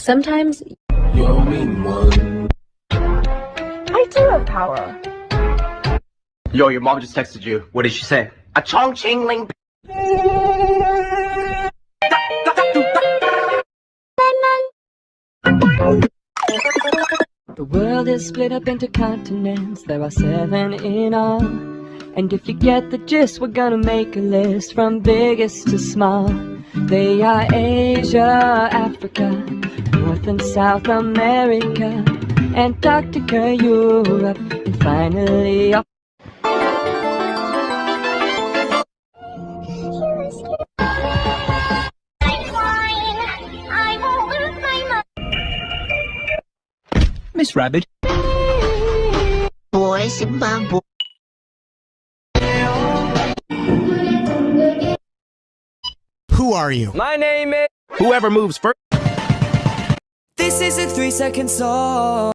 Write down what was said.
Sometimes I do have power. Yo, your mom just texted you. What did she say? A chong ching ling. The world is split up into continents, there are 7 in all. And if you get the gist, we're gonna make a list from biggest to small. They are Asia, Africa, North and South America, Antarctica, Europe, and finally up. Miss Rabbit. Who are you? My name is... Whoever moves first. This is a 3-second song.